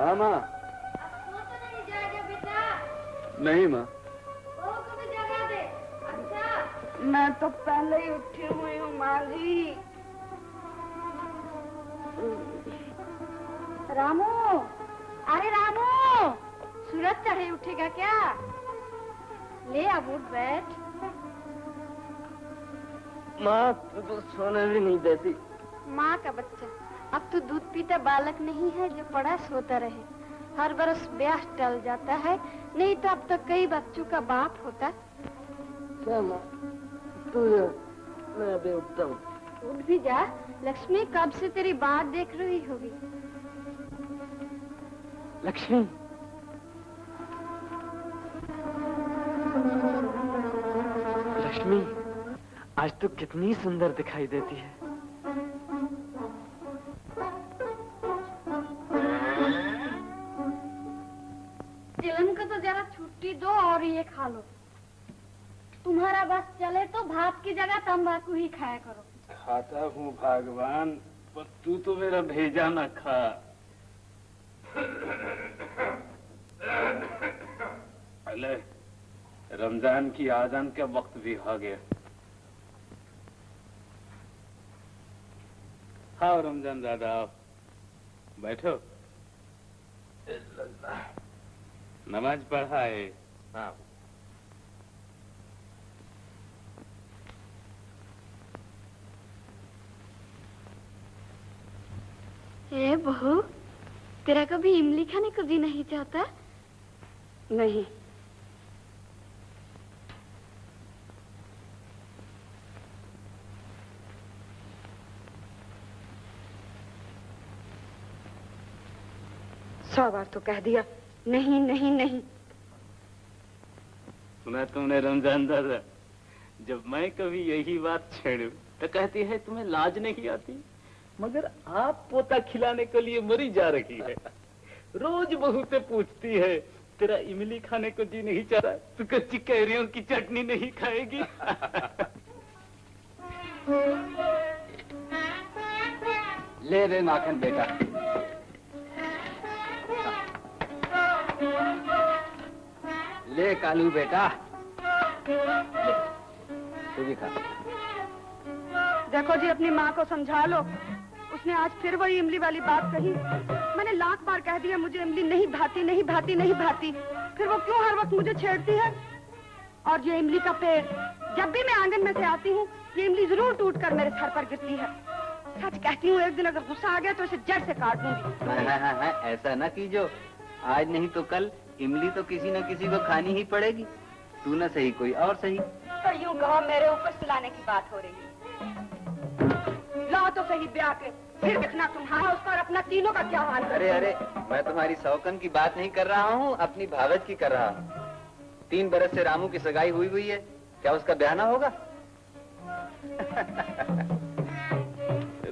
हाँ माँ। तो नहीं जाएगा बेटा? नहीं माँ। वो कभी जगा दे। अच्छा। मैं तो पहले ही उठी हुई हूँ माँ जी। रामू, अरे रामू, सूरज चढ़े उठेगा क्या? ले अब उठ बैठ। माँ तू तो सोने भी नहीं देती। माँ का बच्चा, अब तो दूध पीता बालक नहीं है जो पड़ा सोता रहे। हर बरस ब्याह टल जाता है, नहीं तो अब तक कई बच्चों का बाप होता। क्या माँ, तू जा, मैं अभी उठता हूँ। उठ भी जा, लक्ष्मी कब से तेरी बात देख रही होगी। लक्ष्मी, लक्ष्मी, आज तो कितनी सुंदर दिखाई देती है। चिलन को तो जरा छुट्टी दो और ये खा लो। तुम्हारा बस चले तो भात की जगह तंबाकू ही खाया करो। खाता हूँ भगवान, पर तू तो मेरा भेजा न खा। अले रमजान की आजान का वक्त भी आ गया। आओ रमजान दादा, आओ बैठो। नमाज पढ़ा है? हाँ। ए बहू, तेरा कभी इमली खाने को जी नहीं चाहता? नहीं। सौ बार तो कह दिया नहीं नहीं नहीं। सुना तुमने रमजान दादा, जब मैं कभी यही बात छेड़ू तो कहती है तुम्हें लाज नहीं आती, मगर आप पोता खिलाने के लिए मरी जा रही है। रोज बहू से पूछती है तेरा इमली खाने को जी नहीं चाहता, तू कच्ची कैरियों की चटनी नहीं खाएगी? ले रे माखन बेटा। ले कालू बेटा, ले, तू भी खा। देखो जी, अपनी माँ को समझा लो। उसने आज फिर वही इमली वाली बात कही। मैंने लाख बार कह दिया मुझे इमली नहीं भाती नहीं भाती नहीं भाती, फिर वो क्यों हर वक्त मुझे छेड़ती है? और ये इमली का पेड़, जब भी मैं आंगन में से आती हूँ ये इमली जरूर टूट कर मेरे सर पर गिरती है। सच कहती हूँ, एक दिन अगर गुस्सा आ गया तो इसे जड़ से काट दूंगी। हाँ, ऐसा ना कीजिए, आज नहीं तो कल इमली तो किसी न किसी को खानी ही पड़ेगी। तू न सही कोई और सही। तो यूं कहो मेरे ऊपर सुलाने की बात हो रही है। लाओ तो सही ब्याह के, फिर देखना तुम्हारा उस पर अपना तीनों का क्या हाल। अरे अरे, मैं तुम्हारी सौकन की बात नहीं कर रहा हूँ, अपनी भावज की कर रहा हूँ। 3 बरस से रामू की सगाई हुई है, क्या उसका ब्याह ना होगा?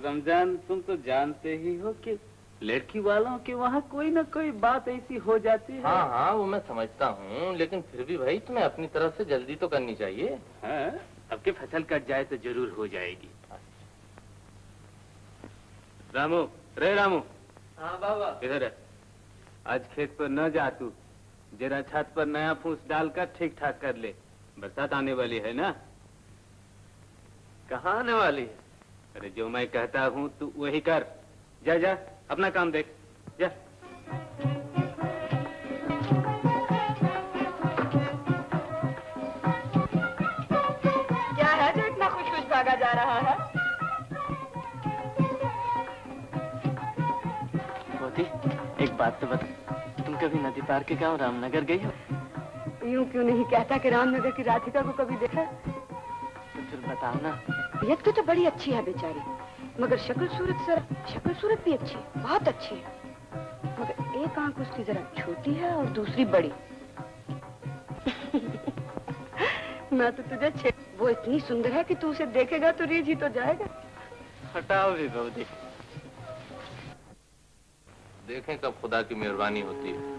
रमजान, तुम तो जानते ही हो कि लड़की वालों के वहाँ कोई ना कोई बात ऐसी हो जाती है। हाँ हाँ, वो मैं समझता हूँ, लेकिन फिर भी भाई तुम्हें अपनी तरफ से जल्दी तो करनी चाहिए। हाँ, अब के फसल कट जाए तो जरूर हो जाएगी। रामू, रे रामू। हाँ बाबा। इधर है। आज खेत पर न जा तू, जरा छत पर नया फूस डालकर ठीक ठाक कर ले, बरसात आने वाली है ना। कहाँ आने वाली है? अरे जो मैं कहता हूँ तू वही कर। जा जा, अपना काम देख, जा। क्या है जो इतना खुश खुश भागा जा रहा है? मोती, एक बात तो बता, तुम कभी नदी पार के गांव रामनगर गई हो? यूं क्यों नहीं कहता कि रामनगर की राधिका को कभी देखा? तो फिर बताओ ना। एक तो बड़ी अच्छी है बेचारी, मगर शक्ल सूरत भी अच्छी है, बहुत अच्छी है। मगर एक आंख उसकी जरा छोटी है और दूसरी बड़ी। मैं तो तुझे वो इतनी सुंदर है कि तू उसे देखेगा तो रीझ ही तो जाएगा। हटाओ भी बहुदी। देखें कब खुदा की मेहरबानी होती है।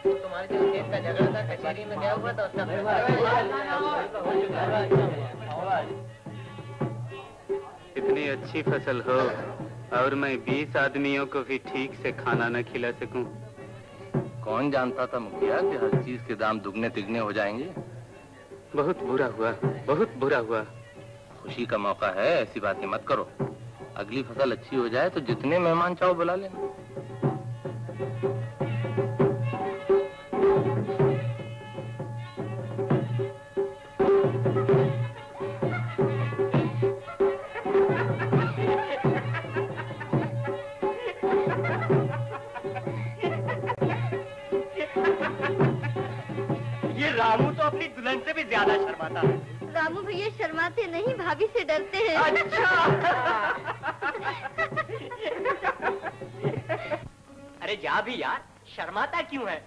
तुम्हारे जो खेत का झगड़ा था कचहरी में गया हुआ था, उसका इतनी अच्छी फसल हो और मैं 20 आदमियों को भी ठीक से खाना न खिला सकूं। कौन जानता था मुखिया कि हर चीज के दाम दुगने तिगने हो जाएंगे। बहुत बुरा हुआ, बहुत बुरा हुआ। खुशी का मौका है, ऐसी बातें मत करो। अगली फसल अच्छी हो जाए तो जितने मेहमान चाहो बुला लेना। ये रामू तो अपनी दुल्हन से भी ज्यादा शर्माता है। रामू भैया शर्माते नहीं, भाभी से डरते हैं। अच्छा। अरे जा भी यार, शर्माता क्यों है?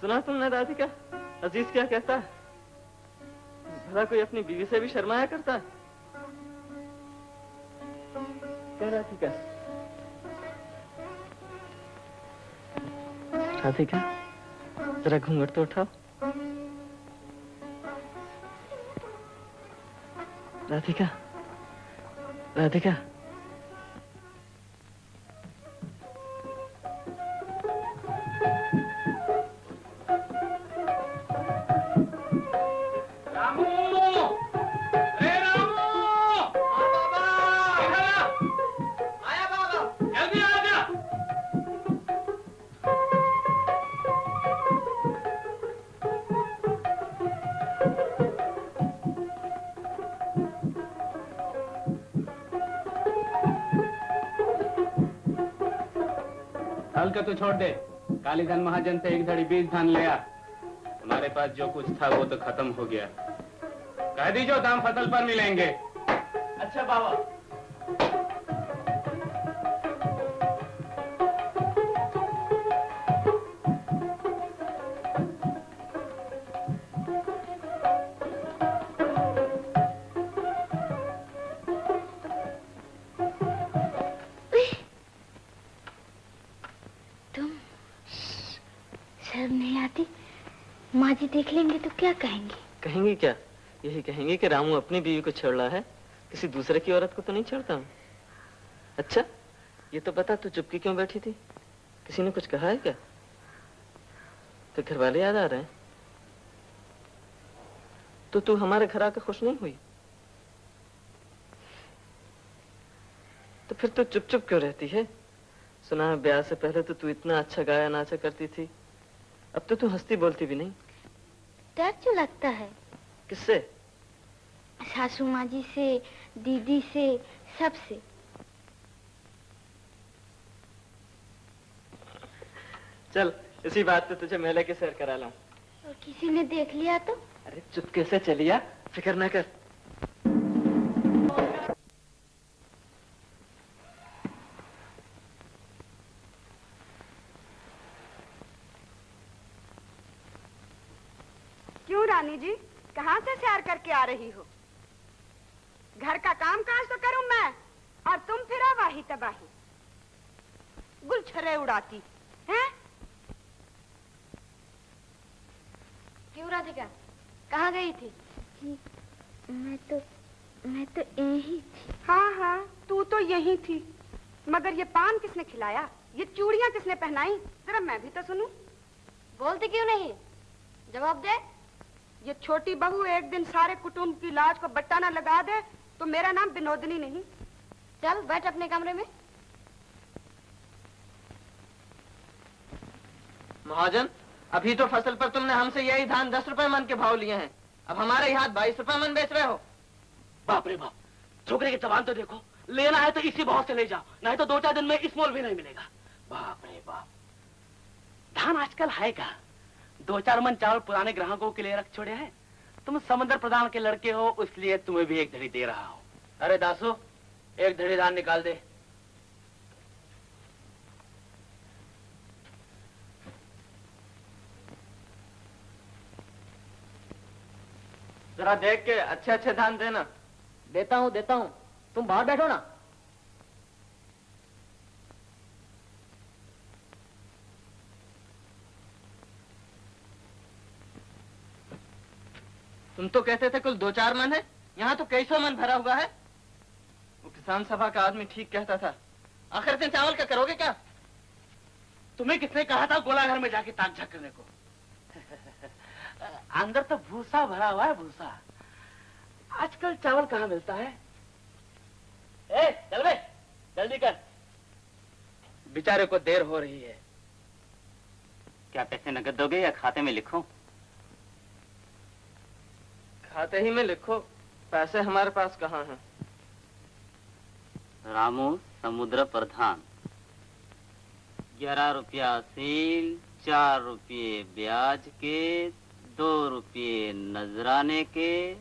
सुना तुमने राधिका, अजीज क्या कहता है? भला कोई अपनी बीवी से भी शर्माया करता है? क्या राधिका? राधिका, जरा घूंघट तो उठाओ। राधिका, राधिका। हल का तो छोड़ दे। कालीधन महाजन से एक धड़ी बीज धान ले आ। हमारे पास जो कुछ था वो तो खत्म हो गया। कह दीजो दाम फसल पर मिलेंगे। अच्छा बाबा। शर्म नहीं आती? माँ जी देख लेंगे तो क्या कहेंगे? कहेंगे क्या? यही कहेंगे कि रामू अपनी बीवी को छेड़ रहा है, किसी दूसरे की औरत को तो नहीं छेड़ता हूँ। अच्छा, ये तो बता, तू चुपकी क्यों बैठी थी? किसी ने कुछ कहा है क्या? तो घर वाले याद आ रहे हैं? तो तू हमारे घर आकर खुश नहीं हुई? तो फिर तू चुप चुप क्यों रहती है? सुना है ब्याह से पहले तो तू इतना अच्छा गाया नाचा करती थी, अब तो तू हंसती बोलती भी नहीं। डर क्यों लगता है? किससे? सासू माँ जी से, दीदी से, सबसे। चल इसी बात पे तुझे मेले के सैर करा लाऊं। और किसी ने देख लिया तो? अरे चुपके से चलिया, फिक्र न कर। क्यों रानी जी, कहाँ से सैर करके आ रही हो? घर का काम काज तो करूं मैं, और तुम फिर वाही तबाही, गुलछरे उड़ाती हैं? क्यों राधिका, कहाँ गई थी? मैं तो यही थी। हाँ हाँ, तू तो यही थी, मगर ये पान किसने खिलाया, ये चूड़ियां किसने पहनाई? जरा मैं भी तो सुनूं। बोलती क्यों नहीं? जवाब दे। ये छोटी बहू एक दिन सारे कुटुंब की लाज को बट्टा न लगा दे तो मेरा नाम विनोदनी नहीं। चल बैठ अपने कमरे में। महाजन, अभी तो फसल पर तुमने हमसे यही धान 10 रुपए मन के भाव लिए हैं, अब हमारे यहाँ 22 रुपए मन बेच रहे हो। बाप रे बाप, छोकरे की जबान तो देखो। लेना है तो इसी भाव से ले जाओ, नहीं तो 2-4 दिन में इस मोल भी नहीं मिलेगा। बाप रे बाप, धान आजकल है का? 2-4 मन चावल पुराने ग्राहकों के लिए रख छोड़े हैं। तुम समंदर प्रधान के लड़के हो, इसलिए तुम्हें भी एक धड़ी दे रहा हूं। अरे दासो, एक धड़ी धान निकाल दे। जरा देख के अच्छे अच्छे धान देना। देता हूँ, तुम बाहर बैठो ना। तुम तो कहते थे कुल 2-4 मन है, यहाँ तो कई सौ मन भरा हुआ है। वो किसान सभा का आदमी ठीक कहता था। आखिर दिन चावल का करोगे क्या? तुम्हें किसने कहा था गोला घर में जाके ताक झाक करने को? अंदर तो भूसा भरा हुआ है, भूसा। आजकल चावल कहाँ मिलता है? ए, चल बे, जल्दी कर, बेचारे को देर हो रही है। क्या पैसे नकद दोगे या खाते में लिखूं? खाते ही में लिखो, पैसे हमारे पास कहाँ हैं? रामू समुद्र प्रधान, 11 रुपया सील, 4 रुपये ब्याज के, 2 रुपये नजराने के,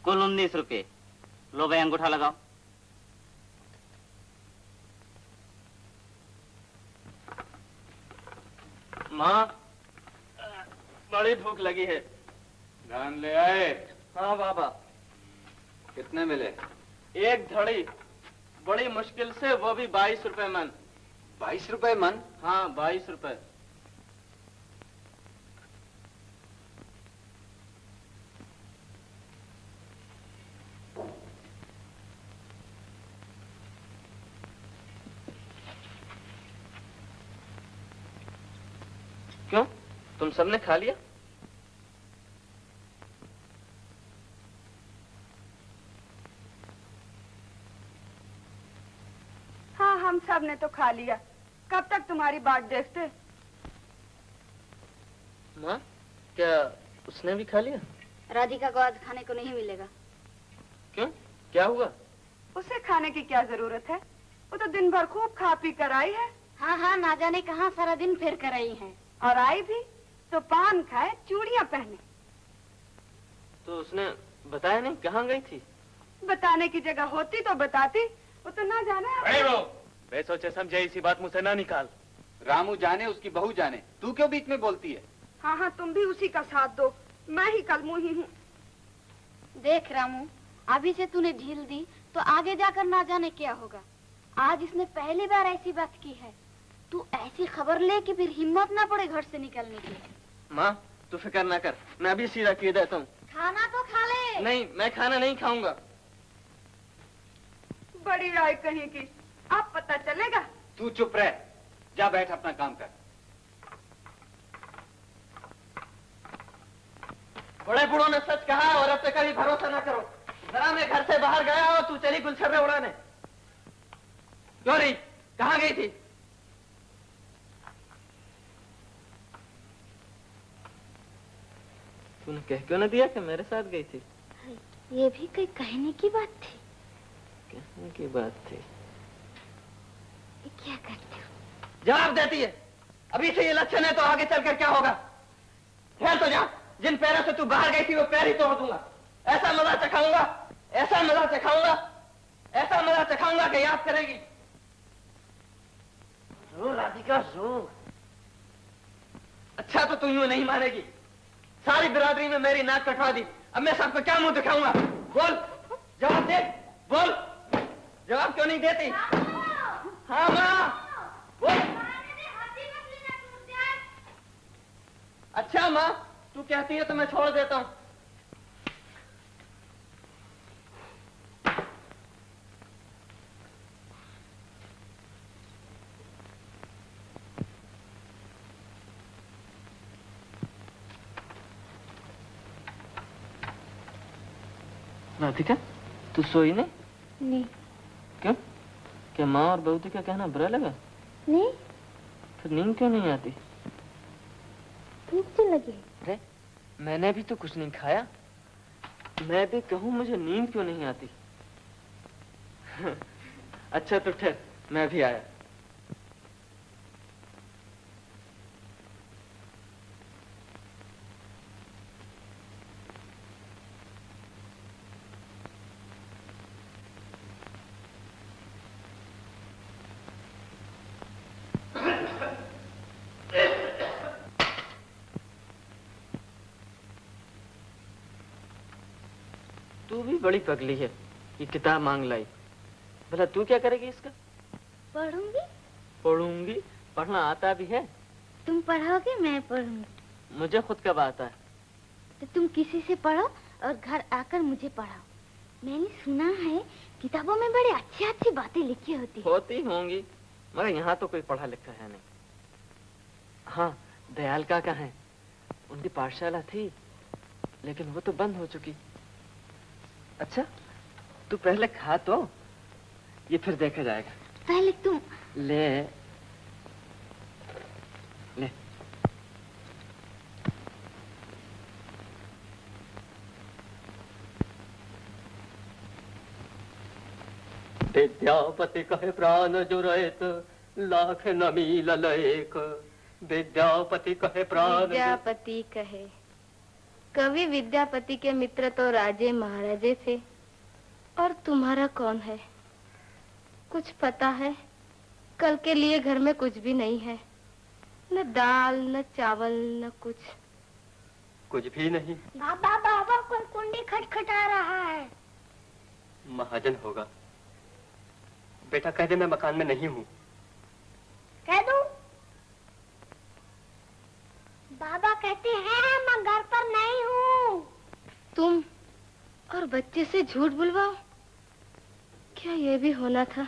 कुल 19 रुपये। लो भाई अंगूठा लगाओ। माँ, बड़ी भूख लगी है। धान ले आए? हाँ बाबा। कितने मिले? 1 धड़ी, बड़ी मुश्किल से, वो भी 22 रुपए मन। 22 रुपए मन? हाँ 22 रुपए। क्यों, तुम सबने खा लिया? हाँ, हम सब ने तो खा लिया। कब तक तुम्हारी बात देखते? माँ, क्या उसने भी खा लिया? राधिका को आज खाने को नहीं मिलेगा। क्यों, क्या हुआ? उसे खाने की क्या जरूरत है? वो तो दिन भर खूब खा पी कर आई है। हाँ हाँ, ना जाने कहाँ सारा दिन फिर कर आई है। और आई भी तो पान खाए, चूड़ियां पहने। तो उसने बताया नहीं कहाँ गई थी? बताने की जगह होती तो बताती, वो तो ना जाने। अरे वो बेसोचे समझे इसी बात मुझसे ना निकाल। रामू जाने, उसकी बहू जाने, तू क्यों बीच में बोलती है? हाँ हाँ, तुम भी उसी का साथ दो। मैं ही कलमुही हूँ। देख रामू, अभी से तूने ढील दी तो आगे जाकर ना जाने क्या होगा। आज इसने पहली बार ऐसी बात की है। तू ऐसी खबर ले कि फिर हिम्मत ना पड़े घर से निकलने की। माँ, तू फिक्र ना कर, मैं अभी सीधा किए देता हूँ। खाना तो खा ले। नहीं, मैं खाना नहीं खाऊंगा। बड़ी राय कहीं की, अब पता चलेगा। तू चुप रह, जा बैठ अपना काम कर। बड़े बूढ़ों ने सच कहा, औरत पे कभी भरोसा ना करो। जरा मैं घर से बाहर गया और तू चली गुलछर्रे उड़ाने। क्यों रही, कहाँ गई थी? तूने कह क्यों न दिया कि मेरे साथ गई थी? ये भी कोई कहने की बात थी। कहने की बात थी। ये क्या करते हो? जवाब देती है। अभी से ये लक्षण है तो आगे चलकर क्या होगा? खेल तो जा, जिन पैरों से तू बाहर गई थी वो पैर ही तोड़ दूंगा। ऐसा मजा चखाऊंगा, ऐसा मजा चखाऊंगा, ऐसा मजा चखाऊंगा कि याद करेगी। रो राधिका रो। अच्छा तो तू यूं नहीं मानेगी। सारी बिरादरी में मेरी नाक कटवा दी। अब मैं सबको क्या मुंह दिखाऊंगा? बोल, जवाब दे, बोल। जवाब क्यों नहीं देती? हाँ माँ, बोल। अच्छा माँ, तू कहती है तो मैं छोड़ देता हूँ। राधिका, तू सोई नहीं? नहीं। क्यों? क्या माँ और बहू का कहना बुरा लगा? नहीं। फिर नींद क्यों नहीं आती? भूख तो लगी। अरे, मैंने भी तो कुछ नहीं खाया। मैं भी कहूँ मुझे नींद क्यों नहीं आती? अच्छा तो ठहर, मैं भी आया। तू भी बड़ी पगली है, ये किताब मांग लाई। भला तू क्या करेगी इसका? पढ़ूंगी। पढ़ूंगी? पढ़ना आता भी है? तुम पढ़ोगे, मैं पढ़ूंगी। मुझे खुद कब आता है? तो तुम किसी से पढ़ो और घर आकर मुझे पढ़ाओ। मैंने सुना है किताबों में बड़ी अच्छी अच्छी बातें लिखी होती है। होती होंगी, मगर यहाँ तो कोई पढ़ा लिखा है नहीं। हाँ, दयाल काका हैं, उनकी पाठशाला थी, लेकिन वो तो बंद हो चुकी। अच्छा, तू पहले खा तो, ये फिर देखा जाएगा। पहले तुम ले ले। विद्यापति कहे प्राण जुरैत लाख न मिलल एक। विद्यापति कहे प्राण विद्यापति कहे। कवि विद्यापति के मित्र तो राजे महाराजे थे, और तुम्हारा कौन है? कुछ पता है? कल के लिए घर में कुछ भी नहीं है, न दाल न चावल न कुछ भी नहीं। बाबा बाबा कोई कुंडी खटखटा रहा है। महाजन होगा। बेटा कह दे मैं मकान में नहीं हूँ। कह दूं? बाबा कहते हैं मैं घर पर नहीं हूँ। तुम और बच्चे से झूठ बुलवाओ, क्या ये भी होना था?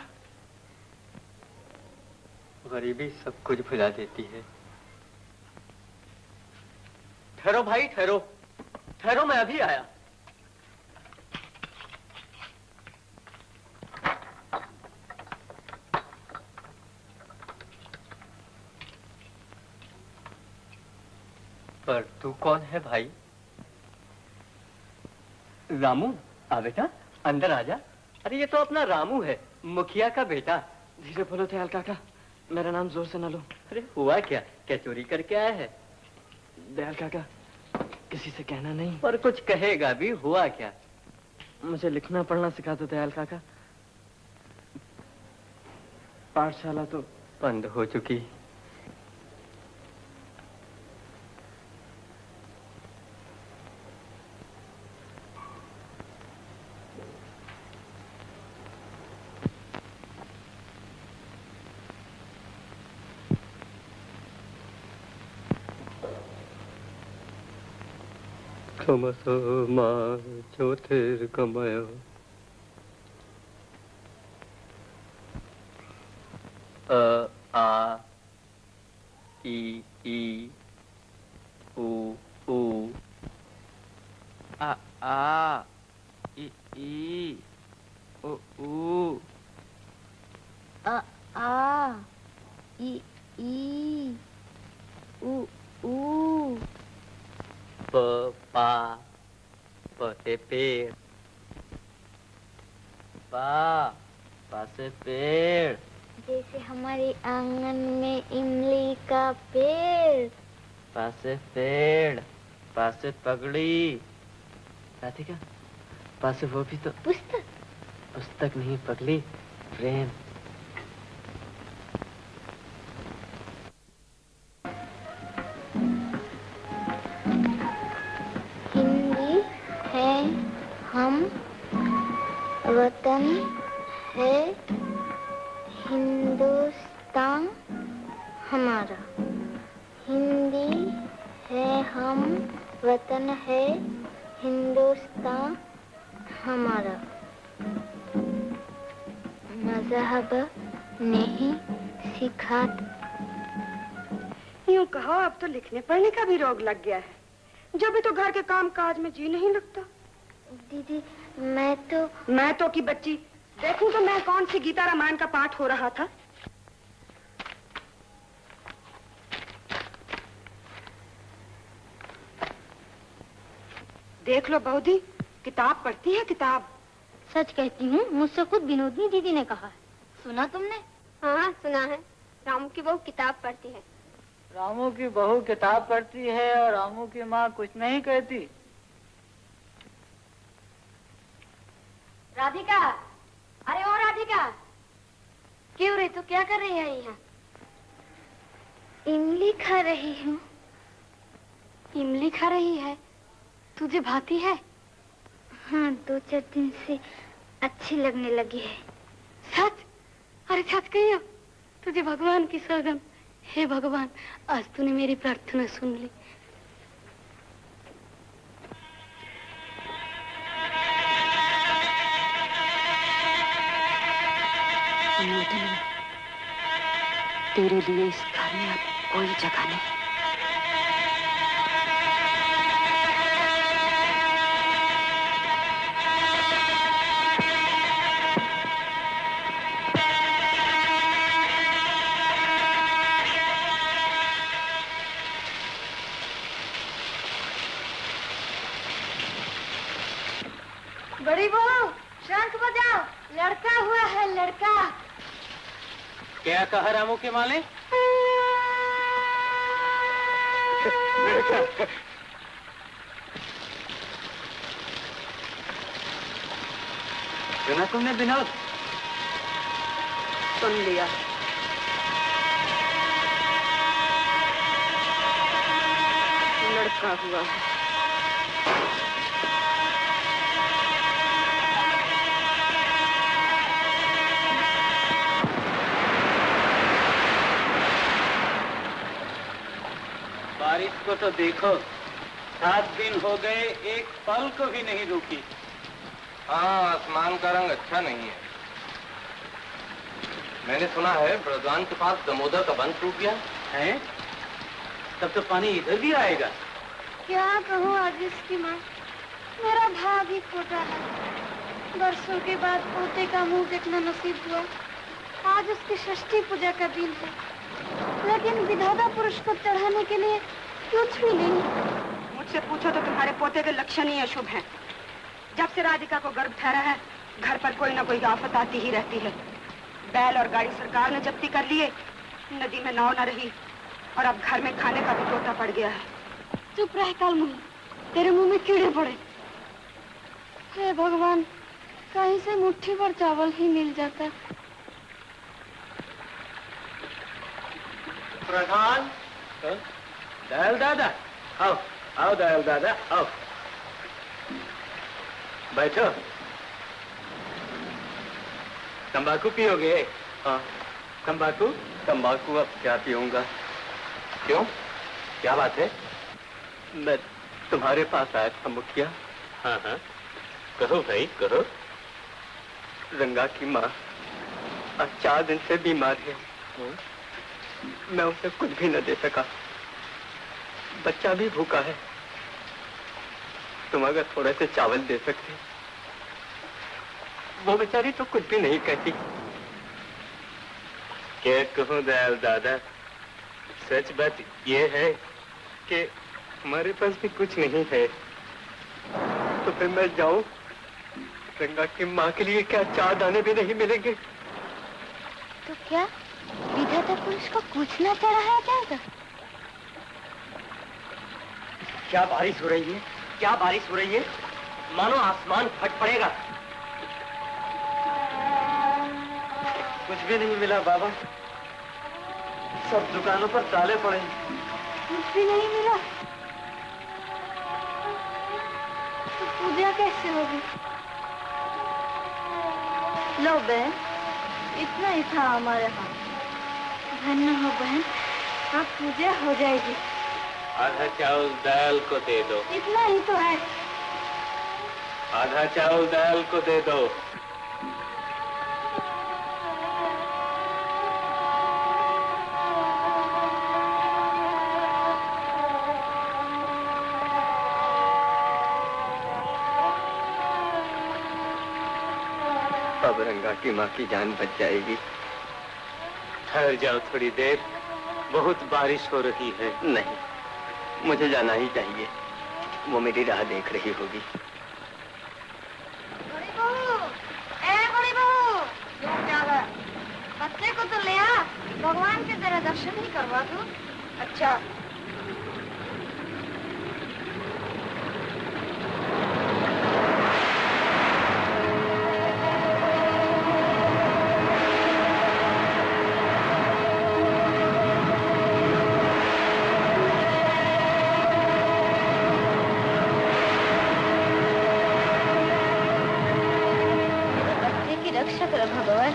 गरीबी सब कुछ भुला देती है। ठहरो भाई, ठहरो ठहरो, मैं अभी आया। पर तू कौन है भाई? रामू, आ बेटा अंदर आजा। अरे ये तो अपना रामू है, मुखिया का बेटा। धीरे बोलो दयाल काका, मेरा नाम जोर से न लो। अरे हुआ क्या? क्या चोरी करके आया है? दयाल काका, किसी से कहना नहीं। पर कुछ कहेगा भी। हुआ क्या? मुझे लिखना पढ़ना सिखा दो दयाल काका। पाठशाला तो बंद हो चुकी। क्षमसो मा ज्योतिर्गमय। अ आ ई उ ऊ। आ आ ई ओ ऊ। आ आ ई उ ऊ। प पा प से पेड़। पा से पेड़। जैसे हमारे आंगन में इमली का पेड़। पा से पेड़, पा से पगड़ी। राधिका, पा से वो भी तो पुस्तक। पुस्तक नहीं पगली, प्रेम। हिंदी है हम, वतन है हिंदुस्तान हमारा। हिंदी है हम, वतन है हिंदुस्तान हमारा। मजहब नहीं सिखाता। यूं कहो, अब तो लिखने पढ़ने का भी रोग लग गया है। जब भी तो घर के काम काज में जी नहीं लगता। दीदी मैं तो की बच्ची, देखूं तो मैं कौन सी गीता रामायण का पाठ हो रहा था। देख लो बहुदी, किताब पढ़ती है किताब। सच कहती हूँ, मुझसे खुद विनोदनी दीदी ने कहा है। सुना तुमने? हाँ सुना है। रामू की बहू किताब पढ़ती है। रामू की बहू किताब पढ़ती है और रामू की माँ कुछ नहीं कहती। राधिका, अरे ओ राधिका, क्यों रे, तू क्या कर रही है यहाँ? इमली खा रही हूँ। इमली खा रही है? तुझे भाती है? हाँ, 2-4 दिन से अच्छी लगने लगी है। सच? अरे सच कहियो, तुझे भगवान की सौगंध। हे भगवान, आज तूने मेरी प्रार्थना सुन ली। तेरे लिए इस घर में अब कोई जगह नहीं। बड़ी बहू, शंख बजाओ, लड़का हुआ है, लड़का। क्या कहा रामू के माले? सुना तुमने विनोद? सुन लिया। लड़का हुआ है। बारिश को तो देखो, 7 दिन हो गए, एक पल को भी नहीं रुकी। हाँ, आसमान का रंग अच्छा नहीं है। मैंने सुना है ब्रजवान के पास दमोदर का बंध टूट गया है। तब तो पानी इधर भी आएगा। क्या कहूँ आज इसकी माँ, मेरा भाग ही खोटा है। बरसों के बाद पोते का मुंह देखना नसीब हुआ। आज उसकी षष्ठी पूजा का दिन है, लेकिन विधाता पुरुष को चढ़ाने के लिए कुछ भी नहीं। मुझसे पूछो तो तुम्हारे पोते के लक्षण ही अशुभ हैं। जब से राधिका को गर्भ ठहरा है, घर पर कोई ना कोई आफत आती ही रहती है। बैल और गाड़ी सरकार ने जब्ती कर लिए, नदी में नाव न रही, और अब घर में खाने का भी तोता पड़ गया है। चुप रह काल मुंह, तेरे मुंह में कीड़े पड़े। हे भगवान, कहीं से मुट्ठी भर चावल ही मिल जाता। प्रधान, दयाल दादा, आओ आओ दयाल दादा, आओ बैठो। तंबाकू पियोगे? हाँ। तंबाकू? तंबाकू अब क्या पीऊंगा? क्यों, क्या बात है? मैं तुम्हारे पास आया था मुखिया। हाँ हाँ, कहो भाई कहो। रंगा की माँ आज 4 दिन से बीमार है। मैं उसे कुछ भी न दे सका। बच्चा भी भूखा है। तुम अगर थोड़े से चावल दे सकते। वो बेचारी तो कुछ भी नहीं कहती। क्या कहूँ दयाल दादा, सच बात ये है कि हमारे पास भी कुछ नहीं है। तो फिर मैं जाऊं? रंगा की माँ के लिए क्या 4 दाने भी नहीं मिलेंगे? तो क्या विधाता पुरुष को कुछ न चढ़ाया जाएगा? क्या बारिश हो रही है, क्या बारिश हो रही है, मानो आसमान फट पड़ेगा। कुछ भी नहीं मिला बाबा, सब दुकानों पर ताले पड़े। कुछ भी नहीं मिला तो पूजा कैसे होगी? लो बहन, इतना ही था हमारे हाथ। धन्य हो बहन, अब पूजा हो जाएगी। आधा चावल दयाल को दे दो। इतना ही तो है। आधा चावल दयाल को दे दो। अब रंगा की माँ की जान बच जाएगी। ठहर जाओ थोड़ी देर, बहुत बारिश हो रही है। नहीं, मुझे जाना ही चाहिए। वो मेरी राह देख रही होगी। बड़ी बहू, ए बड़ी बहू, क्या है? बच्चे को तो ले आ, भगवान के जरा दर्शन ही करवा दो। अच्छा, रक्षा करो भगवान।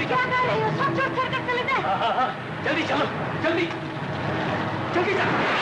क्या कर रही हो? सब छोड़ कर चले जाए। हाँ, जल्दी चलो, जल्दी जल्दी चलो।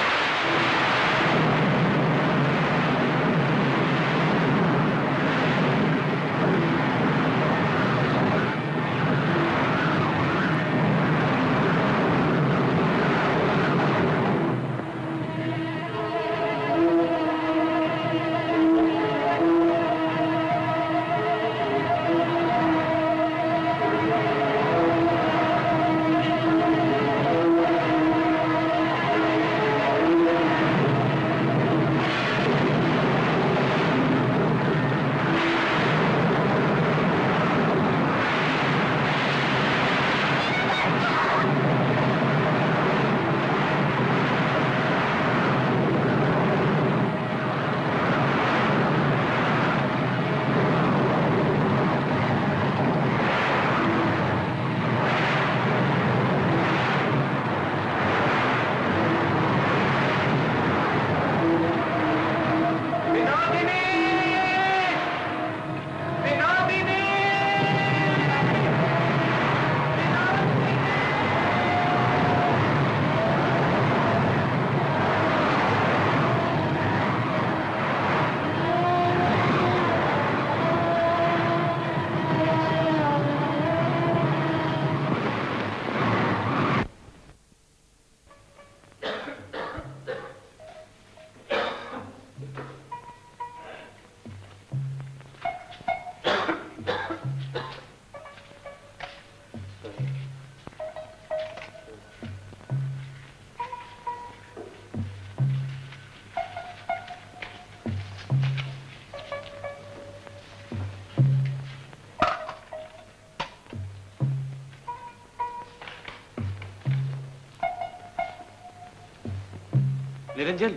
निरंजन,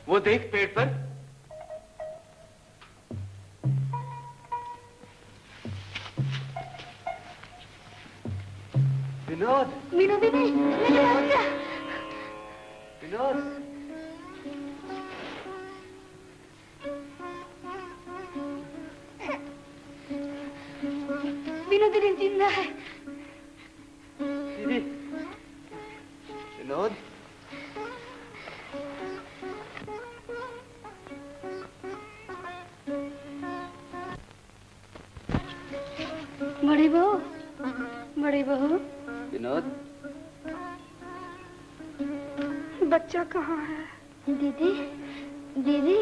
वो देख पेड़ पर। विनोद, विनोदी नहीं, मेरा बच्चा। विनोद, विनोदी नहीं जिंदा है। दीदी, विनोद, बड़ी बहू, बड़ी बहू। विनोद, बच्चा कहाँ है? दीदी, दीदी।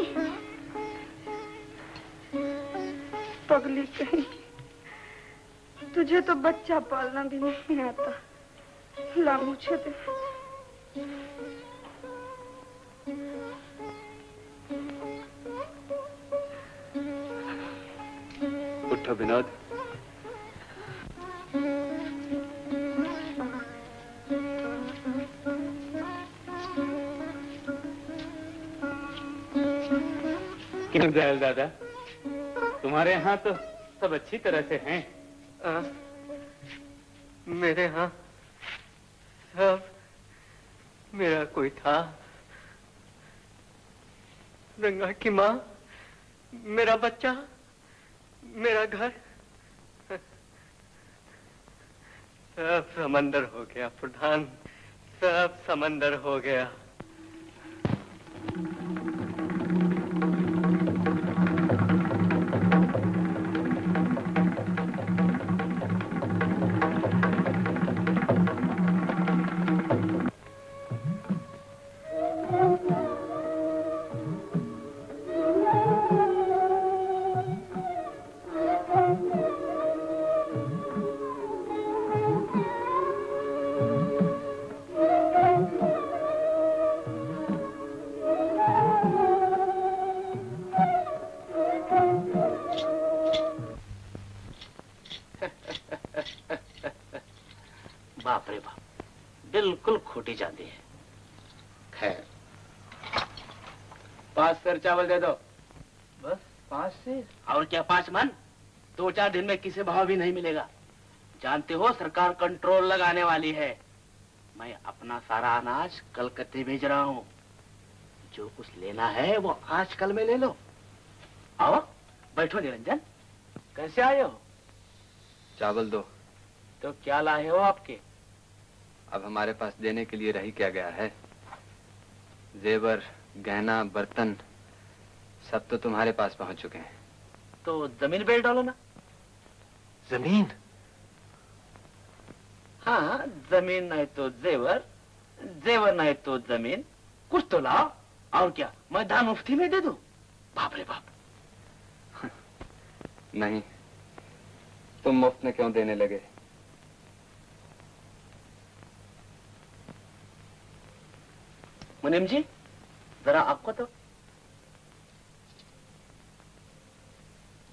पगली कहीं, तुझे तो बच्चा पालना भी नहीं आता। ला मुझे दे। उठो विनोद। क्यों दयाल दादा, तुम्हारे यहाँ तो सब अच्छी तरह से हैं। मेरे यहाँ सब मेरा कोई था। रंगा की माँ, मेरा बच्चा, मेरा घर, सब समंदर हो गया प्रधान, सब समंदर हो गया। बाप रे बाप, बिल्कुल खोटी जाती है। खैर, 5 सेर चावल दे दो। बस 5 सेर? और क्या 5 मन? 2-4 दिन में किसी भाव भी नहीं मिलेगा। जानते हो सरकार कंट्रोल लगाने वाली है। मैं अपना सारा अनाज कलकत्ते भेज रहा हूँ। जो कुछ लेना है वो आजकल में ले लो। आओ बैठो निरंजन, कैसे आए हो? चावल दो। तो क्या लाए हो आपके? अब हमारे पास देने के लिए रही क्या गया है? जेवर, गहना, बर्तन सब तो तुम्हारे पास पहुंच चुके हैं। तो जमीन बेच डालो ना। जमीन? हाँ, जमीन नहीं तो जेवर, जेवर नहीं तो जमीन, कुछ तो लाओ। और क्या, मैं दान मुफ्ती में दे दूं? बाप रे बाप। नहीं, तुम मुफ्त में क्यों देने लगे? मुनीम जी, जरा आपको तो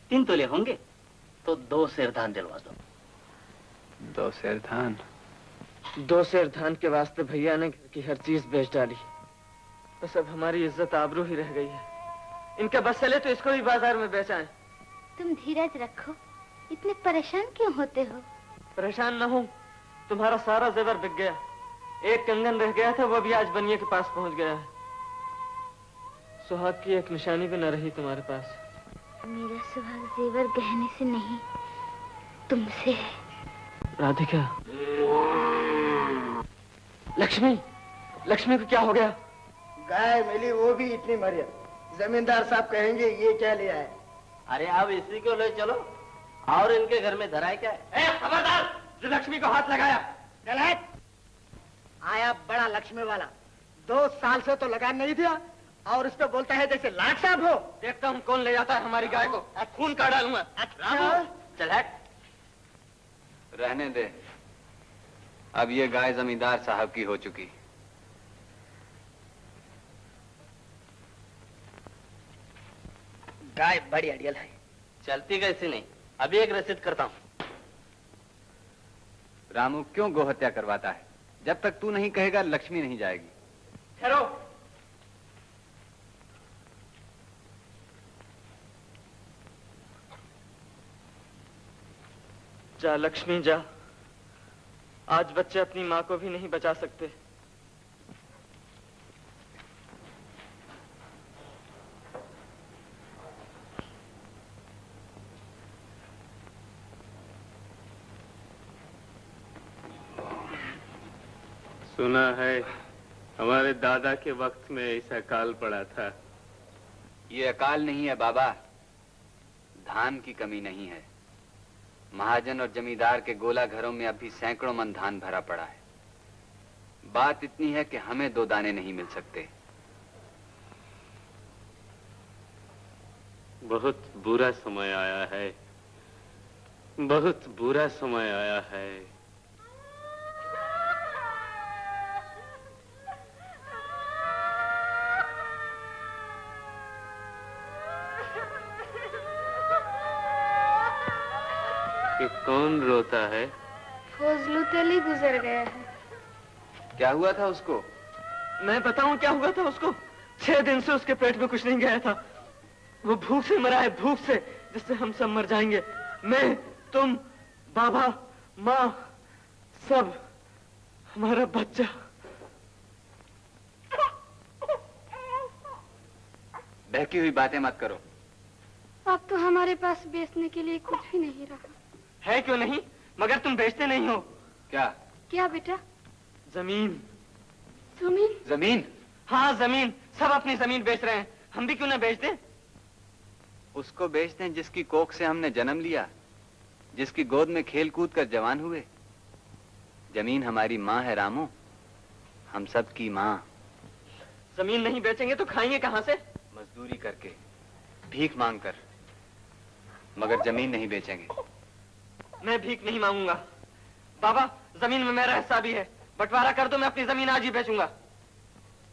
3 तोले होंगे? तो 2 सेर धान दिलवा दो। 2 सेर धान? 2 सेर धान के वास्ते भैया ने घर की हर चीज बेच डाली। बस अब हमारी इज्जत आबरू ही रह गई है। इनका बस चले तो इसको भी बाजार में बेचाएं। तुम धीरज रखो, इतने परेशान क्यों होते हो? परेशान न हो, तुम्हारा सारा जेवर बिक गया। एक कंगन रह गया था, वो भी आज बनिए के पास पहुंच गया है। सुहाग की एक निशानी भी न रही तुम्हारे पास। मेरा सुहाग जेवर गहने से नहीं, तुमसे है। राधिका, लक्ष्मी, लक्ष्मी को क्या हो गया? गाय मिली वो भी इतनी मरिया। जमींदार साहब कहेंगे ये क्या लिया है। अरे अब इसी को ले चलो, और इनके घर में धराए क्या है? खबरदार, जो लक्ष्मी को हाथ लगाया। गलत। आया बड़ा लक्ष्मी वाला, 2 साल से तो लगा नहीं दिया और इस पे बोलता है जैसे लाट साहब हो। देखता हूँ कौन ले जाता है हमारी गाय को, खून का डालूंगा। अच्छा। चल हट। रहने दे, अब ये गाय जमींदार साहब की हो चुकी। गाय बड़ी अड़ियल है। चलती कैसी नहीं? अभी एक रसीद करता हूँ। रामू क्यों गोहत्या करवाता है? जब तक तू नहीं कहेगा लक्ष्मी नहीं जाएगी। ठहरो। जा लक्ष्मी जा, आज बच्चे अपनी माँ को भी नहीं बचा सकते। सुना है हमारे दादा के वक्त में ऐसा अकाल पड़ा था। ये अकाल नहीं है बाबा, धान की कमी नहीं है। महाजन और जमींदार के गोला घरों में अभी सैकड़ों मन धान भरा पड़ा है। बात इतनी है कि हमें 2 दाने नहीं मिल सकते। बहुत बुरा समय आया है, बहुत बुरा समय आया है। ये कौन रोता है? फजलू तेली गुजर गया है। क्या हुआ था उसको? मैं बताऊं क्या हुआ था उसको? 6 दिन से उसके पेट में कुछ नहीं गया था। वो भूख से मरा है, भूख से, जिससे हम सब मर जाएंगे। मैं, तुम, बाबा, माँ, सब, हमारा बच्चा। बहकी हुई बातें मत करो। अब तो हमारे पास बेचने के लिए कुछ भी नहीं रहा। है क्यों नहीं? मगर तुम बेचते नहीं हो। क्या? क्या बेटा? जमीन। जमीन? जमीन? हाँ जमीन, सब अपनी जमीन बेच रहे हैं। हम भी क्यों ना बेच दें? उसको बेच दें जिसकी कोख से हमने जन्म लिया, जिसकी गोद में खेल कूद कर जवान हुए। जमीन हमारी माँ है रामू, हम सब की माँ। जमीन नहीं बेचेंगे तो खाएंगे कहाँ से? मजदूरी करके, भीख मांग कर, मगर जमीन नहीं बेचेंगे। मैं भीख नहीं मांगूंगा। बाबा, जमीन में मेरा हिस्सा भी है, बंटवारा कर दो, मैं अपनी जमीन आज ही बेचूंगा।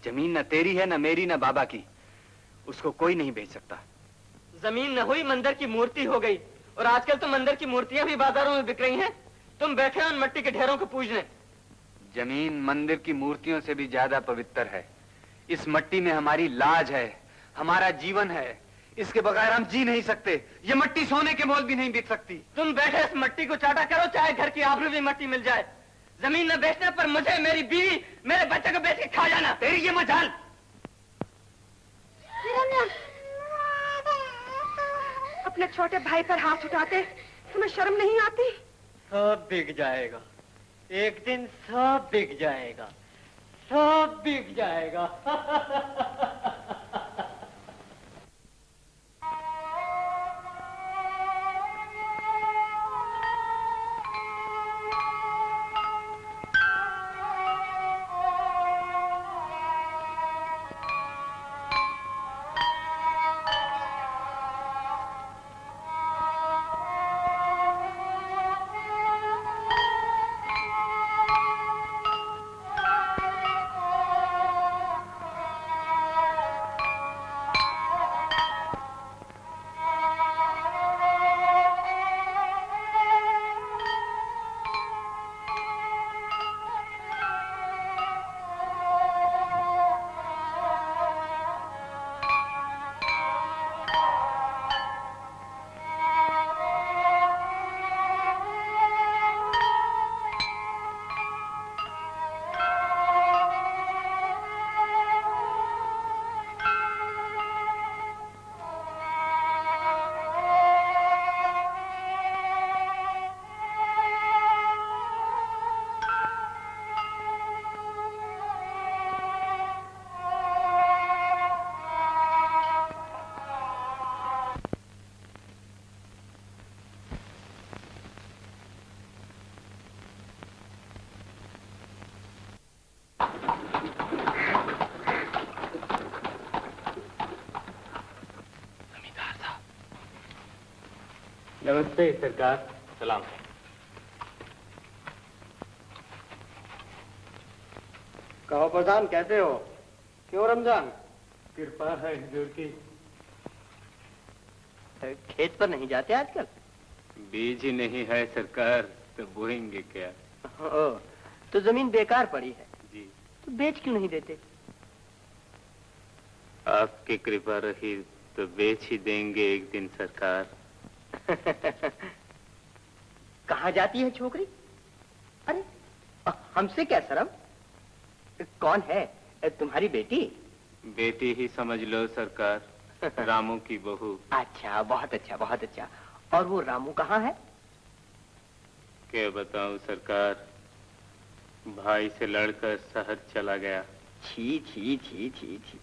जमीन न तेरी है, न मेरी, न बाबा की। उसको कोई नहीं बेच सकता। जमीन न हुई, मंदिर की मूर्ति हो गई। और आजकल तो मंदिर की मूर्तियां भी बाजारों में बिक रही हैं। तुम बैठे हो उन मिट्टी के ढेरों को पूजने। जमीन मंदिर की मूर्तियों से भी ज्यादा पवित्र है। इस मट्टी में हमारी लाज है, हमारा जीवन है। इसके बगैर हम जी नहीं सकते। ये मट्टी सोने के मोल भी नहीं बिक सकती। तुम बैठे इस मट्टी को चाटा करो, चाहे घर की आबरू भी मट्टी मिल जाए। जमीन न बेचने पर मुझे, मेरी बीवी, मेरे बच्चे को बेच के खा जाना। तेरी ये मजाल। अपने छोटे भाई पर हाथ उठाते, तुम्हें शर्म नहीं आती? सब बिक जाएगा, एक दिन सब बिक जाएगा, सब बिक जाएगा। नमस्ते सरकार। सलाम। कहो प्रधान, कैसे हो? क्यों रमजान? कृपा है हुजूर की। खेत पर नहीं जाते आजकल? बीज ही नहीं है सरकार, तो बोएंगे क्या? ओ, तो जमीन बेकार पड़ी है। जी। तो बेच क्यों नहीं देते? आपकी कृपा रही तो बेच ही देंगे एक दिन सरकार। कहाँ जाती है छोकरी? अरे हमसे क्या शर्म? कौन है? तुम्हारी बेटी? बेटी ही समझ लो सरकार, रामू की बहू। अच्छा, बहुत अच्छा, बहुत अच्छा। और वो रामू कहाँ है? क्या बताऊं सरकार, भाई से लड़कर शहर चला गया। छी छी छी छी छी।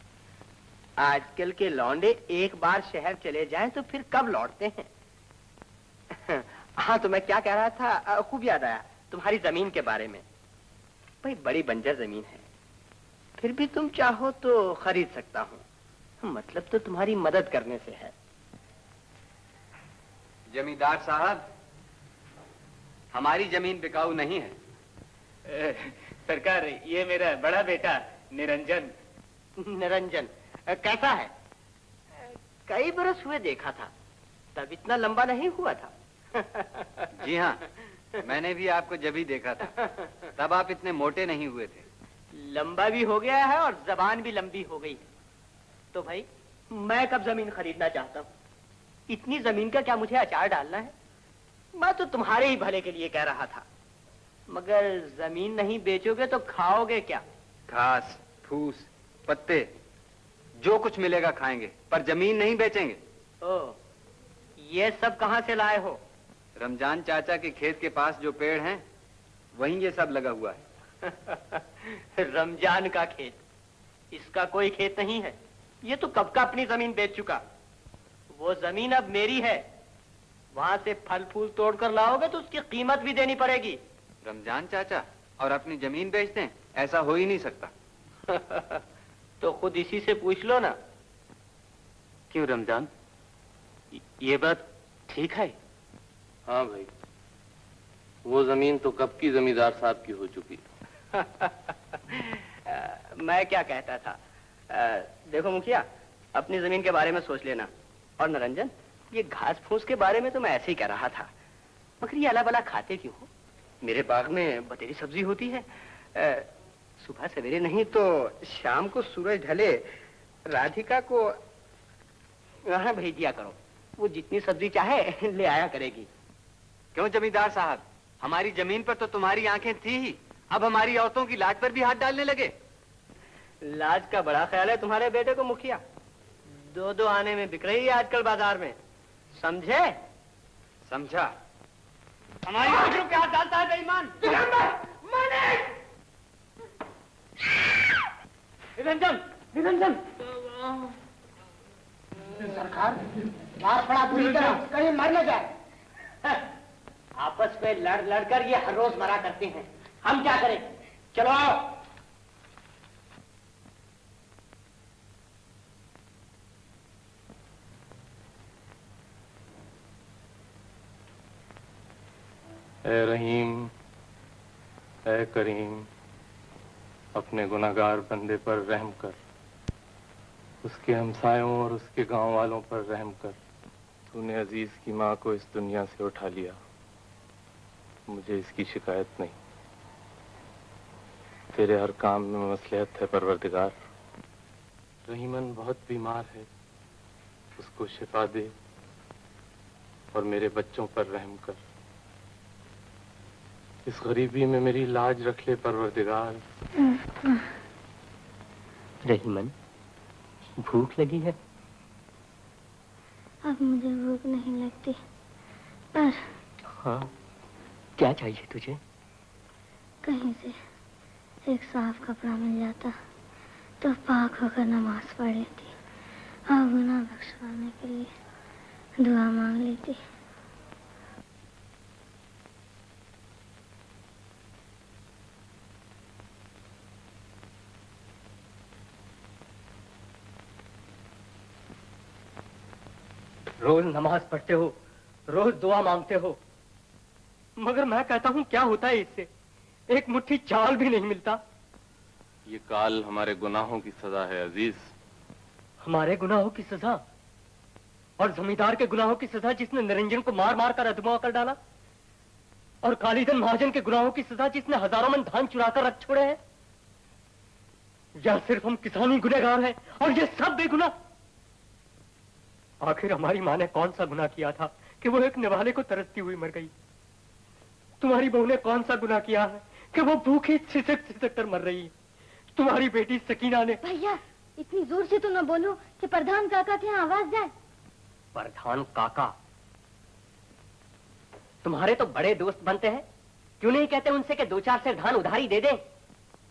आजकल के लौंडे एक बार शहर चले जाएं तो फिर कब लौटते हैं? हाँ, तो मैं क्या कह रहा था, खूब याद आया तुम्हारी जमीन के बारे में। भाई बड़ी बंजर जमीन है, फिर भी तुम चाहो तो खरीद सकता हूँ। मतलब तो तुम्हारी मदद करने से है। जमींदार साहब, हमारी जमीन बिकाऊ नहीं है। सरकार, ये मेरा बड़ा बेटा निरंजन। निरंजन कैसा है? कई बरस हुए देखा था, तब इतना लंबा नहीं हुआ था। जी हाँ, मैंने भी आपको जब ही देखा था, तब आप इतने मोटे नहीं हुए थे। लंबा भी हो गया है और जबान भी लंबी हो गई है। तो भाई मैं कब जमीन खरीदना चाहता हूँ? इतनी जमीन का क्या मुझे अचार डालना है? मैं तो तुम्हारे ही भले के लिए कह रहा था। मगर जमीन नहीं बेचोगे तो खाओगे क्या? घास, फूस, पत्ते, जो कुछ मिलेगा खाएंगे, पर जमीन नहीं बेचेंगे। ओ, ये सब कहाँ से लाए हो? रमजान चाचा के खेत के पास जो पेड़ हैं, वहीं ये सब लगा हुआ है। रमजान का खेत? इसका कोई खेत नहीं है। ये तो कब का अपनी जमीन बेच चुका। वो जमीन अब मेरी है। वहां से फल फूल तोड़कर लाओगे तो उसकी कीमत भी देनी पड़ेगी। रमजान चाचा और अपनी जमीन बेचते हैं? ऐसा हो ही नहीं सकता। तो खुद इसी से पूछ लो ना। क्यों रमजान, ये बात ठीक है? हाँ भाई, वो जमीन तो कब की जमींदार साहब की हो चुकी। मैं क्या कहता था, देखो मुखिया, अपनी जमीन के बारे में सोच लेना। और निरंजन, ये घास फूस के बारे में तो मैं ऐसे ही कह रहा था। मगर ये अला बला खाते क्यों हो? मेरे बाग में बतेरी सब्जी होती है। सुबह सवेरे नहीं तो शाम को सूरज ढले राधिका को यहाँ भेज दिया करो। वो जितनी सब्जी चाहे ले आया करेगी। क्यों जमींदार साहब, हमारी जमीन पर तो तुम्हारी आंखें थी ही, अब हमारी औरतों की लाज पर भी हाथ डालने लगे। लाज का बड़ा ख्याल है तुम्हारे बेटे को मुखिया। दो दो आने में बिक रही है आजकल बाजार में, समझे? समझा, हमारी बकरों पे हाथ डालता है बेईमान। निरंजन, निरंजन। सरकार, मार पड़ा पूरी तरह, कहीं मर न जाए। आपस में लड़ लड़कर ये हर रोज मरा करते हैं, हम क्या करें? चलो आओ। ऐ रहीम, ऐ करीम, अपने गुनाहगार बंदे पर रहम कर, उसके हमसायों और उसके गांव वालों पर रहम कर। तूने अजीज की माँ को इस दुनिया से उठा लिया, मुझे इसकी शिकायत नहीं। तेरे हर काम में मसलहत है परवरदिगार। रहीमन बहुत बीमार है, उसको शिफा दे और मेरे बच्चों पर रहम कर। इस गरीबी में मेरी लाज रख ले परवरदिगार। रहीमन, भूख लगी है? अब मुझे भूख नहीं लगती, पर हाँ, क्या चाहिए तुझे? कहीं से एक साफ कपड़ा मिल जाता तो पाक होकर नमाज पढ़ लेती और गुनाह बख्शवाने के लिए दुआ मांग लेती। रोज नमाज पढ़ते हो, रोज दुआ मांगते हो, मगर मैं कहता हूँ क्या होता है इससे? एक मुट्ठी चावल भी नहीं मिलता। ये काल हमारे गुनाहों की सजा है अजीज। हमारे गुनाहों की सजा? और जमींदार के गुनाहों की सजा जिसने निरंजन को मार मार कर अधमवा कर डाला? और कालीधन महाजन के गुनाहों की सजा जिसने हजारों मन धान चुरा कर रख छोड़े हैं? या सिर्फ हम किसानी गुनहगार हैं और ये सब बेगुनाह? आखिर हमारी माँ ने कौन सा गुनाह किया था कि वो एक निवाले को तरसती हुई मर गई? तुम्हारी बहू ने कौन सा गुनाह किया है कि वो भूखी सिसक सिसक कर मर रही है? तुम्हारी बेटी सकीना ने। भैया, इतनी जोर से तो न बोलो कि प्रधान काका के यहाँ आवाज जाए। प्रधान काका? तुम्हारे तो बड़े दोस्त बनते हैं, क्यों नहीं कहते उनसे कि 2-4 सेर धान उधारी दे दें?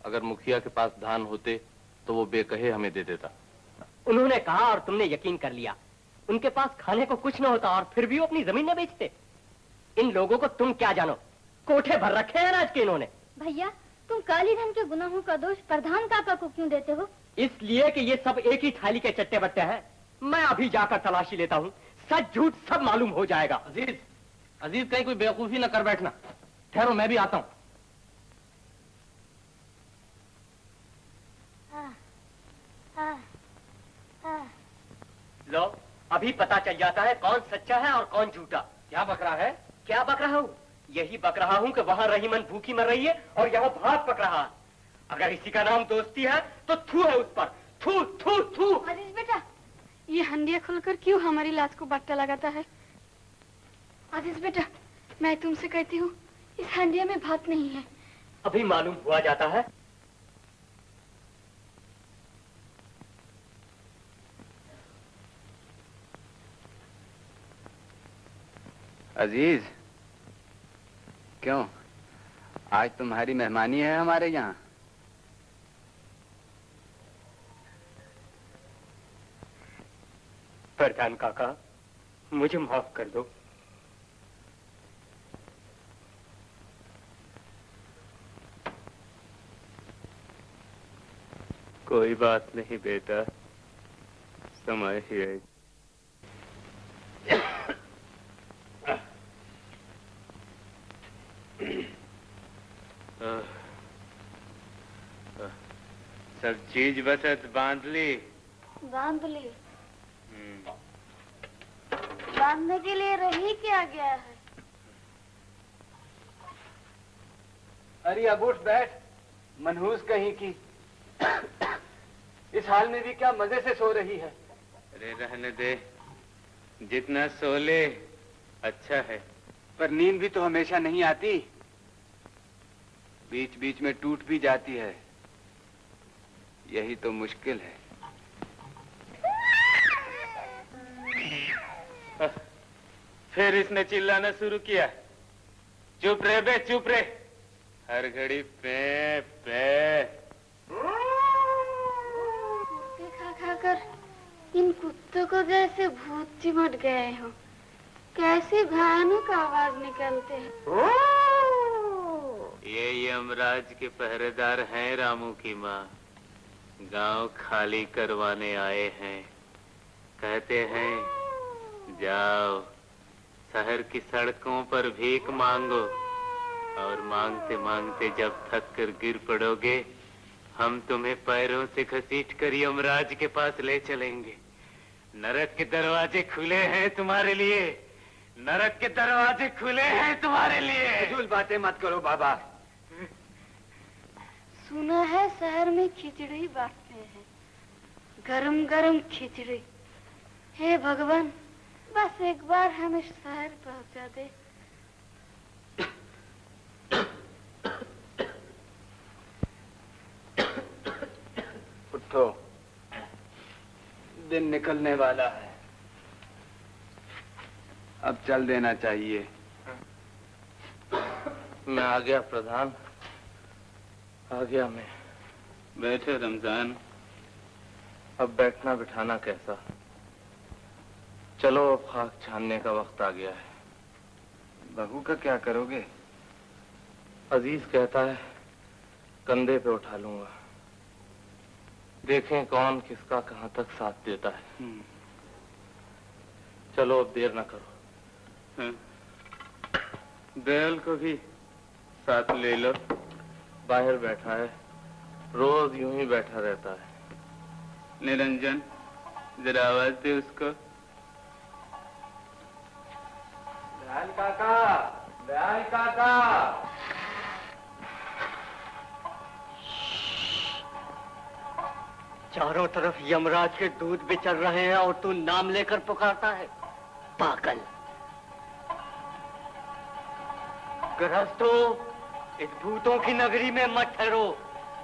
अगर मुखिया के पास धान होते तो वो बेकहे हमें दे देता। उन्होंने कहा और तुमने यकीन कर लिया। उनके पास खाने को कुछ न होता और फिर भी वो अपनी जमीन न बेचते। इन लोगों को तुम क्या जानो, कोठे भर रखे हैं अनाज के इन्होंने। भैया, तुम कालीधन के गुनाहों का दोष प्रधान काका को क्यों देते हो? इसलिए कि ये सब एक ही थाली के चट्टे बट्टे हैं। मैं अभी जाकर तलाशी लेता हूँ, सच झूठ सब मालूम हो जाएगा। अजीज, अजीज कहीं कोई बेवकूफी न कर बैठना। ठहरो, मैं भी आता हूँ। लो, अभी पता चल जाता है कौन सच्चा है और कौन झूठा। क्या बक रहा है? क्या बक रहा हूँ? यही बक रहा हूँ कि वहाँ रहीमन भूखी मर रही है और यहाँ भात पक रहा है। अगर इसी का नाम दोस्ती है तो थू है उस पर, थू थू थू। अजीज बेटा, ये हंडिया खोलकर क्यों हमारी लाश को बट्टा लगाता है? अजीज बेटा, मैं तुमसे कहती हूँ, इस हंडिया में भात नहीं है। अभी मालूम हुआ जाता है। अजीज, क्यों आज तुम्हारी मेहमानी है हमारे यहाँ? प्रधान काका, मुझे माफ कर दो। कोई बात नहीं बेटा, समय ही है। सब चीज बसत बांध ली? बांध ली। बांधने के लिए रही क्या गया है? अरे अब उठ बैठ, मनहूस कहीं की। इस हाल में भी क्या मजे से सो रही है? अरे रहने दे, जितना सो ले अच्छा है। पर नींद भी तो हमेशा नहीं आती, बीच बीच में टूट भी जाती है, यही तो मुश्किल है। फिर इसने चिल्लाना शुरू किया। चुप रहे बे, चुप रहे। हर घड़ी पे खा खा कर इन कुत्तों को जैसे भूत चिमट गए हो। कैसी भयानक आवाज निकलते हैं। ये यमराज के पहरेदार हैं रामू की माँ। गांव खाली करवाने आए हैं। कहते हैं जाओ शहर की सड़कों पर भीख मांगो और मांगते मांगते जब थक कर गिर पड़ोगे हम तुम्हें पैरों से घसीट कर यमराज के पास ले चलेंगे। नरक के दरवाजे खुले हैं तुम्हारे लिए। नरक के दरवाजे खुले हैं तुम्हारे लिए। फजूल बातें मत करो बाबा। सुना है शहर में खिचड़ी बांटते हैं, गरम गरम खिचड़ी। हे भगवान, बस एक बार हमें शहर पहुंचा दे। उठो, दिन निकलने वाला है। अब चल देना चाहिए। मैं आ गया प्रधान, आ गया मैं। बैठे रमजान। अब बैठना बिठाना कैसा। चलो अब खाक छानने का वक्त आ गया है। बहू का क्या करोगे? अजीज कहता है कंधे पे उठा लूंगा। देखें कौन किसका कहां तक साथ देता है। चलो अब देर ना करो। दयाल को भी साथ ले लो। बाहर बैठा है, रोज यूं ही बैठा रहता है। निरंजन, जरा आवाज दे उसको। दयाल काका, दयाल काका। चारों तरफ यमराज के दूध बिचर रहे हैं और तू नाम लेकर पुकारता है। पागल। गृहस्थों, इस भूतों की नगरी में मत ठहरो।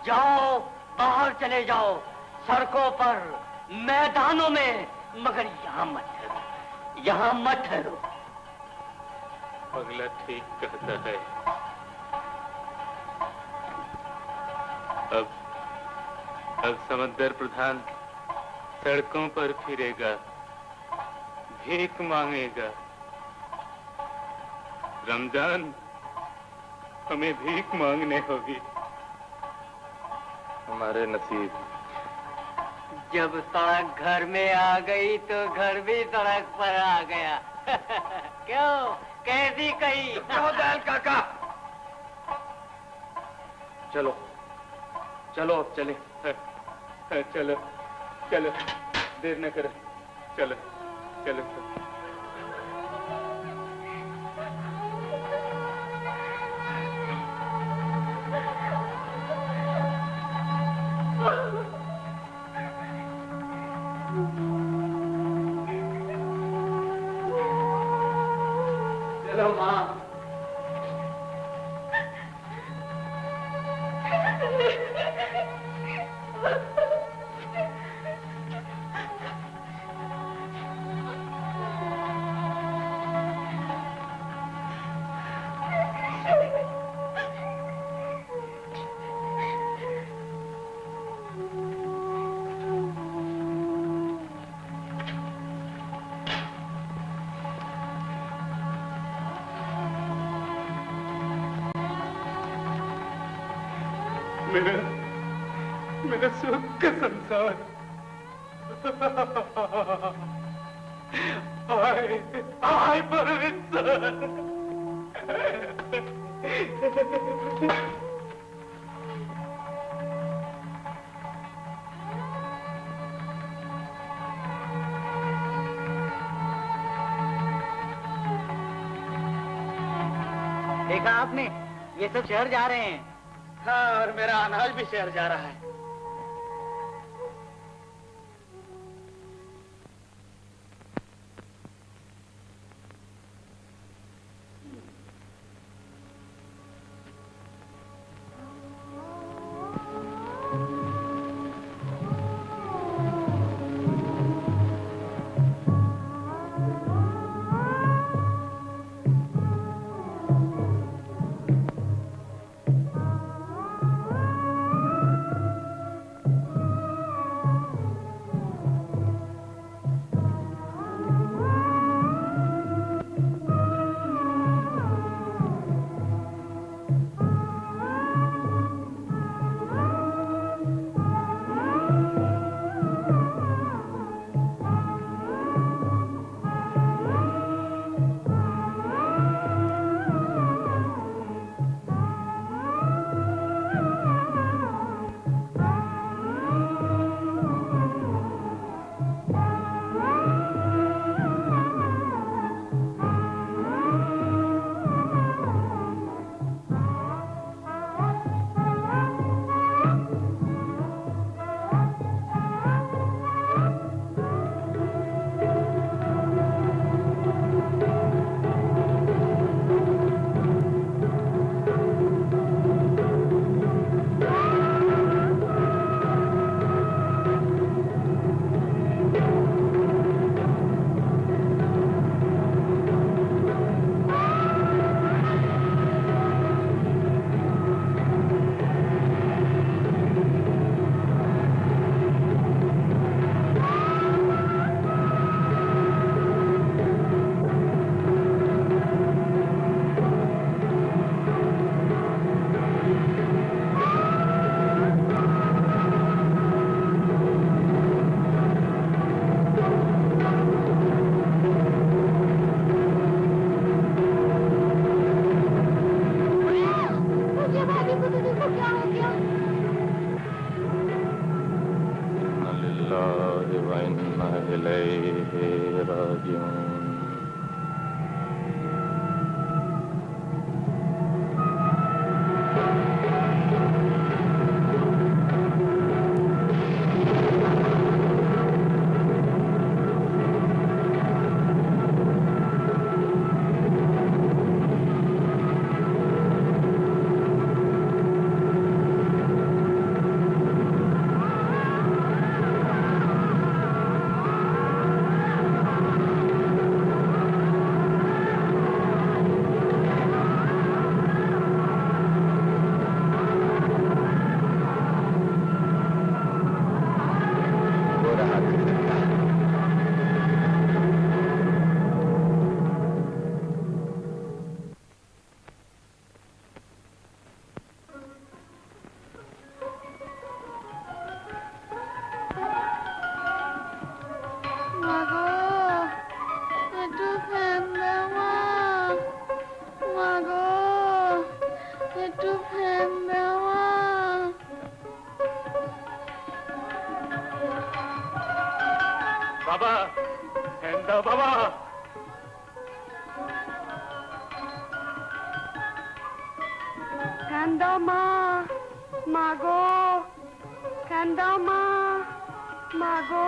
जाओ, बाहर चले जाओ, सड़कों पर, मैदानों में, मगर यहाँ मत ठहरो, यहाँ मत ठहरो। अगला ठीक कहता है। अब समंदर प्रधान सड़कों पर फिरेगा, भीख मांगेगा। रमजान, हमें भीख मांगने होगी। हमारे नसीब। जब सड़क घर में आ गई तो घर भी सड़क पर आ गया। क्यों, कैसी कही? क्यों दयाल काका? चलो चलो अब चले। चलो चलो, देर न करो। चलो चलो। चलो माँ। मेरा सुख का संसार। हाय हाय परमेश्वर। देखा आपने, ये सब शहर जा रहे हैं। हाँ, और मेरा अनाज भी शहर जा रहा है। लिल्लाहि व इन्ना इलैहि राजिऊन। बाबा हेंदा बाबा Kandama, Mago, Kandama, Mago.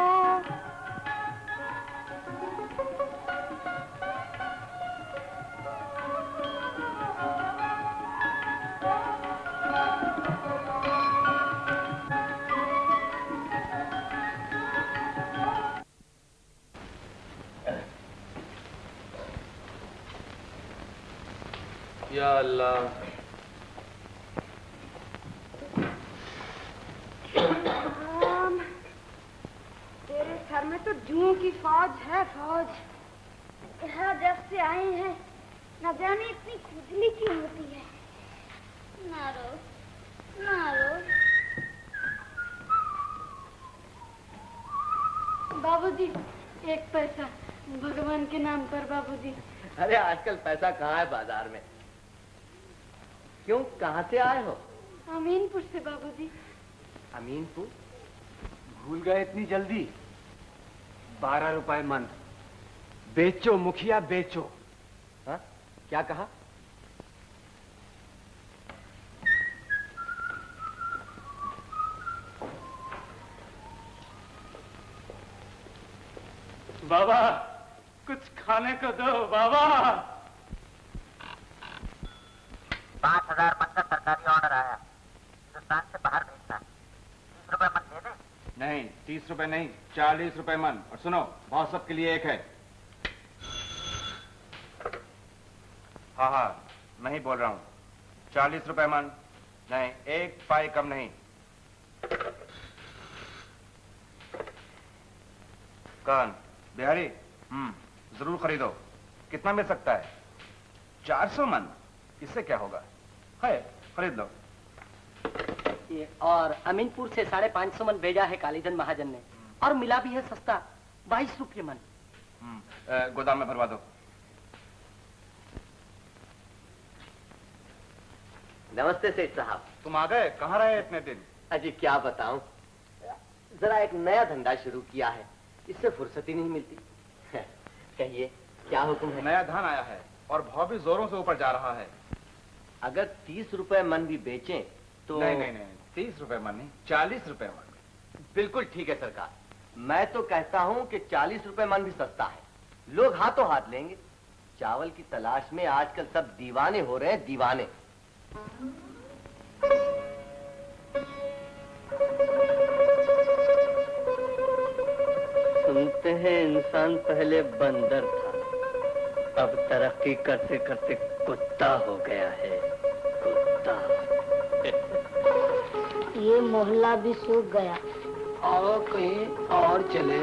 या अल्लाह, तेरे घर में तो जुओं की फौज है, फौज। यहाँ जब से आए हैं न जाने इतनी खुजली क्यों होती है। ना रो, ना रो। बाबूजी, एक पैसा भगवान के नाम पर बाबूजी। अरे आजकल पैसा कहाँ है बाजार में? क्यों, कहाँ से आए हो? अमीनपुर से बाबूजी। अमीनपुर? भूल गए इतनी जल्दी? 12 रुपए मन। बेचो मुखिया, बेचो। हाँ? क्या कहा? बाबा कुछ खाने को दो बाबा। 5000 मन का सरकारी ऑर्डर आया, हिंदुस्तान से बाहर भेजना है। 30 रुपए मन दे दे। नहीं 30 रुपए नहीं, 40 रुपए मन। और सुनो, भाव सबके लिए एक है। हाँ हाँ, नहीं बोल रहा हूँ। 40 रुपए मन, नहीं एक पाई कम नहीं। कौन? बिहारी? जरूर खरीदो। कितना मिल सकता है? 400 मन। इससे क्या होगा? है, खरीद लो। ये और अमीनपुर से 550 मन भेजा है कालीचंद महाजन ने, और मिला भी है सस्ता, 22 रुपये मन। गोदाम में भरवा दो। नमस्ते सेठ साहब। तुम आ गए? कहाँ रहे इतने दिन? अजी क्या बताऊं, जरा एक नया धंधा शुरू किया है, इससे फुर्सत ही नहीं मिलती। कहिए क्या हुक्म है? नया धान आया है और भाव भी जोरों से ऊपर जा रहा है। अगर 30 रुपए मन भी बेचें तो? नहीं नहीं नहीं, 30 रुपए मन नहीं, 40 रुपए मन। बिल्कुल ठीक है सरकार। मैं तो कहता हूं कि 40 रुपए मन भी सस्ता है, लोग हाथों हाथ लेंगे। चावल की तलाश में आजकल सब दीवाने हो रहे हैं, दीवाने। सुनते हैं इंसान पहले बंदर था, अब तरक्की करते करते कुत्ता हो गया है, कुत्ता। ये मोहल्ला भी सूख गया। आओ कहीं और चले।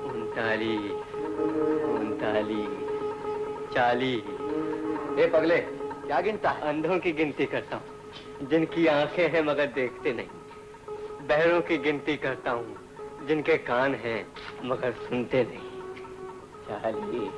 39, 40। ए पगले, क्या गिनता है? अंधों की गिनती करता हूँ, जिनकी आंखें हैं मगर देखते नहीं। बहरों की गिनती करता हूँ, जिनके कान हैं मगर सुनते नहीं। 40,